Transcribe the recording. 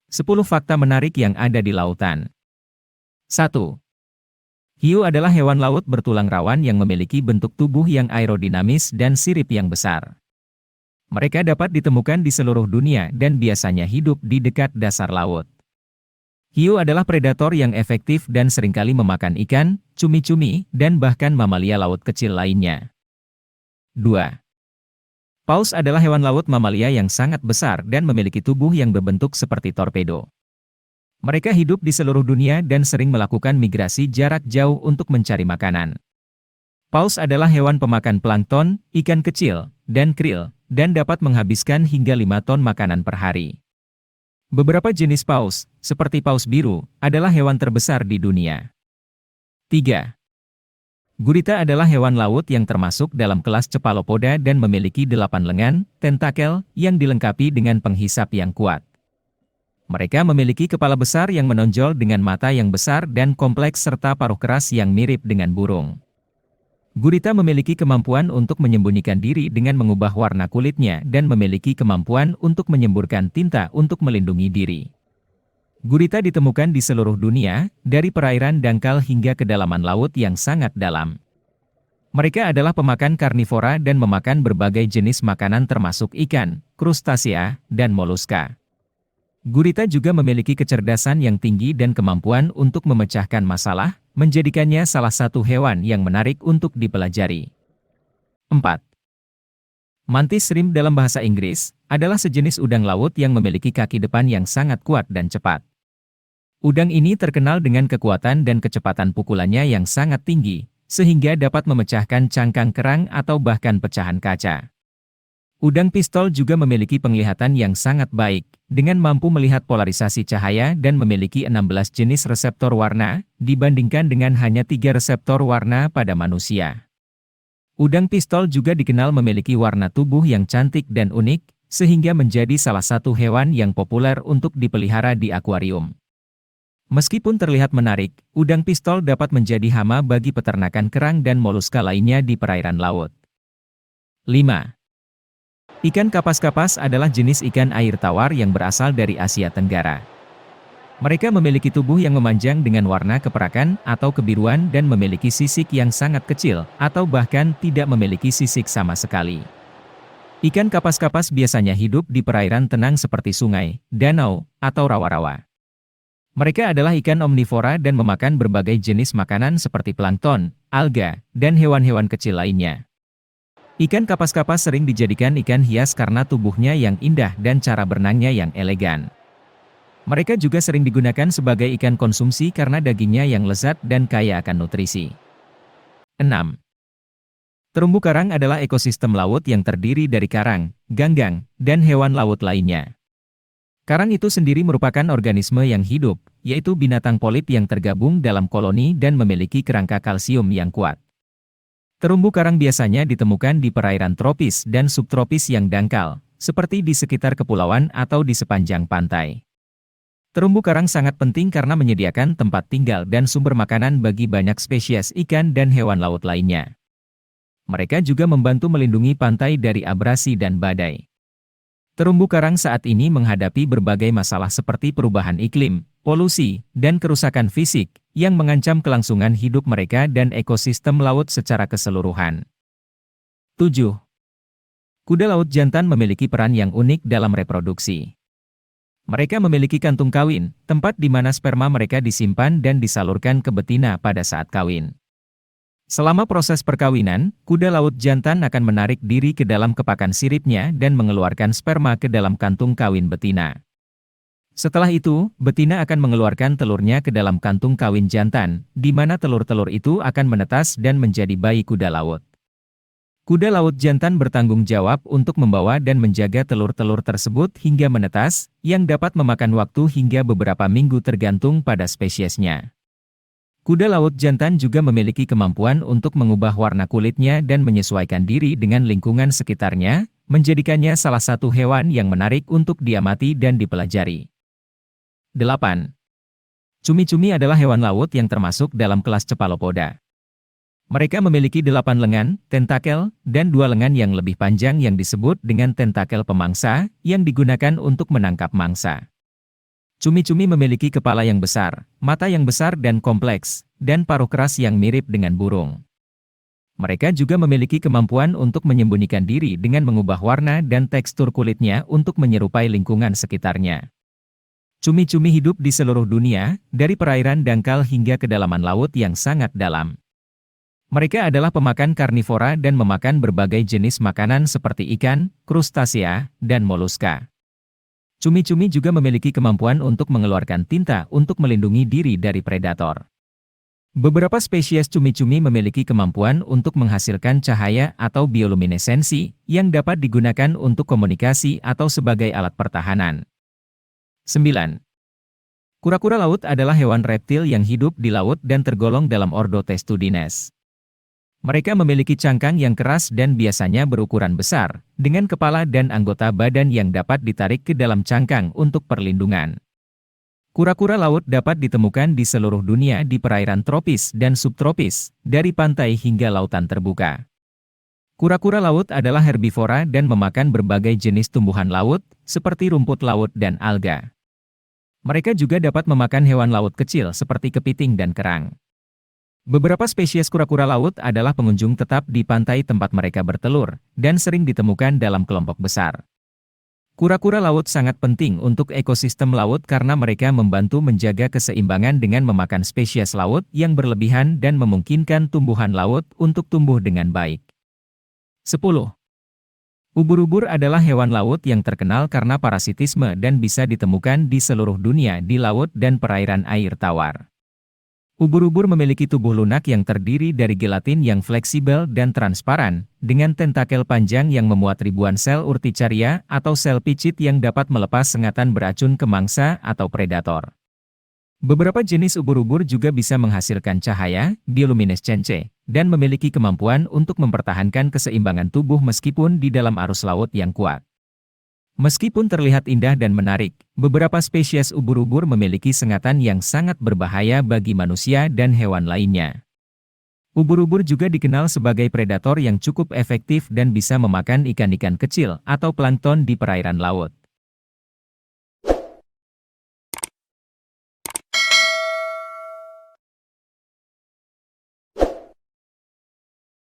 10 fakta menarik yang ada di lautan. 1. Hiu adalah hewan laut bertulang rawan yang memiliki bentuk tubuh yang aerodinamis dan sirip yang besar. Mereka dapat ditemukan di seluruh dunia dan biasanya hidup di dekat dasar laut. Hiu adalah predator yang efektif dan seringkali memakan ikan, cumi-cumi, dan bahkan mamalia laut kecil lainnya. 2. Paus adalah hewan laut mamalia yang sangat besar dan memiliki tubuh yang berbentuk seperti torpedo. Mereka hidup di seluruh dunia dan sering melakukan migrasi jarak jauh untuk mencari makanan. Paus adalah hewan pemakan plankton, ikan kecil, dan krill, dan dapat menghabiskan hingga 5 ton makanan per hari. Beberapa jenis paus, seperti paus biru, adalah hewan terbesar di dunia. 3. Gurita adalah hewan laut yang termasuk dalam kelas Cephalopoda dan memiliki 8 lengan, tentakel, yang dilengkapi dengan penghisap yang kuat. Mereka memiliki kepala besar yang menonjol dengan mata yang besar dan kompleks serta paruh keras yang mirip dengan burung. Gurita memiliki kemampuan untuk menyembunyikan diri dengan mengubah warna kulitnya dan memiliki kemampuan untuk menyemburkan tinta untuk melindungi diri. Gurita ditemukan di seluruh dunia, dari perairan dangkal hingga kedalaman laut yang sangat dalam. Mereka adalah pemakan karnivora dan memakan berbagai jenis makanan termasuk ikan, krustasea, dan moluska. Gurita juga memiliki kecerdasan yang tinggi dan kemampuan untuk memecahkan masalah, menjadikannya salah satu hewan yang menarik untuk dipelajari. 4. Mantis shrimp dalam bahasa Inggris adalah sejenis udang laut yang memiliki kaki depan yang sangat kuat dan cepat. Udang ini terkenal dengan kekuatan dan kecepatan pukulannya yang sangat tinggi, sehingga dapat memecahkan cangkang kerang atau bahkan pecahan kaca. Udang pistol juga memiliki penglihatan yang sangat baik, dengan mampu melihat polarisasi cahaya dan memiliki 16 jenis reseptor warna, dibandingkan dengan hanya 3 reseptor warna pada manusia. Udang pistol juga dikenal memiliki warna tubuh yang cantik dan unik, sehingga menjadi salah satu hewan yang populer untuk dipelihara di akuarium. Meskipun terlihat menarik, udang pistol dapat menjadi hama bagi peternakan kerang dan moluska lainnya di perairan laut. 5. Ikan kapas-kapas adalah jenis ikan air tawar yang berasal dari Asia Tenggara. Mereka memiliki tubuh yang memanjang dengan warna keperakan atau kebiruan dan memiliki sisik yang sangat kecil, atau bahkan tidak memiliki sisik sama sekali. Ikan kapas-kapas biasanya hidup di perairan tenang seperti sungai, danau, atau rawa-rawa. Mereka adalah ikan omnivora dan memakan berbagai jenis makanan seperti plankton, alga, dan hewan-hewan kecil lainnya. Ikan kapas-kapas sering dijadikan ikan hias karena tubuhnya yang indah dan cara berenangnya yang elegan. Mereka juga sering digunakan sebagai ikan konsumsi karena dagingnya yang lezat dan kaya akan nutrisi. 6. Terumbu karang adalah ekosistem laut yang terdiri dari karang, ganggang, dan hewan laut lainnya. Karang itu sendiri merupakan organisme yang hidup, yaitu binatang polip yang tergabung dalam koloni dan memiliki kerangka kalsium yang kuat. Terumbu karang biasanya ditemukan di perairan tropis dan subtropis yang dangkal, seperti di sekitar kepulauan atau di sepanjang pantai. Terumbu karang sangat penting karena menyediakan tempat tinggal dan sumber makanan bagi banyak spesies ikan dan hewan laut lainnya. Mereka juga membantu melindungi pantai dari abrasi dan badai. Terumbu karang saat ini menghadapi berbagai masalah seperti perubahan iklim, polusi, dan kerusakan fisik, yang mengancam kelangsungan hidup mereka dan ekosistem laut secara keseluruhan. 7. Kuda laut jantan memiliki peran yang unik dalam reproduksi. Mereka memiliki kantung kawin, tempat di mana sperma mereka disimpan dan disalurkan ke betina pada saat kawin. Selama proses perkawinan, kuda laut jantan akan menarik diri ke dalam kepakan siripnya dan mengeluarkan sperma ke dalam kantung kawin betina. Setelah itu, betina akan mengeluarkan telurnya ke dalam kantung kawin jantan, di mana telur-telur itu akan menetas dan menjadi bayi kuda laut. Kuda laut jantan bertanggung jawab untuk membawa dan menjaga telur-telur tersebut hingga menetas, yang dapat memakan waktu hingga beberapa minggu tergantung pada spesiesnya. Kuda laut jantan juga memiliki kemampuan untuk mengubah warna kulitnya dan menyesuaikan diri dengan lingkungan sekitarnya, menjadikannya salah satu hewan yang menarik untuk diamati dan dipelajari. 8. Cumi-cumi adalah hewan laut yang termasuk dalam kelas Cephalopoda. Mereka memiliki 8 lengan, tentakel, dan 2 lengan yang lebih panjang yang disebut dengan tentakel pemangsa, yang digunakan untuk menangkap mangsa. Cumi-cumi memiliki kepala yang besar, mata yang besar dan kompleks, dan paruh keras yang mirip dengan burung. Mereka juga memiliki kemampuan untuk menyembunyikan diri dengan mengubah warna dan tekstur kulitnya untuk menyerupai lingkungan sekitarnya. Cumi-cumi hidup di seluruh dunia, dari perairan dangkal hingga kedalaman laut yang sangat dalam. Mereka adalah pemakan karnivora dan memakan berbagai jenis makanan seperti ikan, krustasea, dan moluska. Cumi-cumi juga memiliki kemampuan untuk mengeluarkan tinta untuk melindungi diri dari predator. Beberapa spesies cumi-cumi memiliki kemampuan untuk menghasilkan cahaya atau bioluminesensi yang dapat digunakan untuk komunikasi atau sebagai alat pertahanan. 9. Kura-kura laut adalah hewan reptil yang hidup di laut dan tergolong dalam ordo Testudines. Mereka memiliki cangkang yang keras dan biasanya berukuran besar, dengan kepala dan anggota badan yang dapat ditarik ke dalam cangkang untuk perlindungan. Kura-kura laut dapat ditemukan di seluruh dunia di perairan tropis dan subtropis, dari pantai hingga lautan terbuka. Kura-kura laut adalah herbivora dan memakan berbagai jenis tumbuhan laut, seperti rumput laut dan alga. Mereka juga dapat memakan hewan laut kecil seperti kepiting dan kerang. Beberapa spesies kura-kura laut adalah pengunjung tetap di pantai tempat mereka bertelur, dan sering ditemukan dalam kelompok besar. Kura-kura laut sangat penting untuk ekosistem laut karena mereka membantu menjaga keseimbangan dengan memakan spesies laut yang berlebihan dan memungkinkan tumbuhan laut untuk tumbuh dengan baik. 10. Ubur-ubur adalah hewan laut yang terkenal karena parasitisme dan bisa ditemukan di seluruh dunia di laut dan perairan air tawar. Ubur-ubur memiliki tubuh lunak yang terdiri dari gelatin yang fleksibel dan transparan, dengan tentakel panjang yang memuat ribuan sel urticaria atau sel picit yang dapat melepas sengatan beracun ke mangsa atau predator. Beberapa jenis ubur-ubur juga bisa menghasilkan cahaya, bioluminescensi, dan memiliki kemampuan untuk mempertahankan keseimbangan tubuh meskipun di dalam arus laut yang kuat. Meskipun terlihat indah dan menarik, beberapa spesies ubur-ubur memiliki sengatan yang sangat berbahaya bagi manusia dan hewan lainnya. Ubur-ubur juga dikenal sebagai predator yang cukup efektif dan bisa memakan ikan-ikan kecil atau plankton di perairan laut.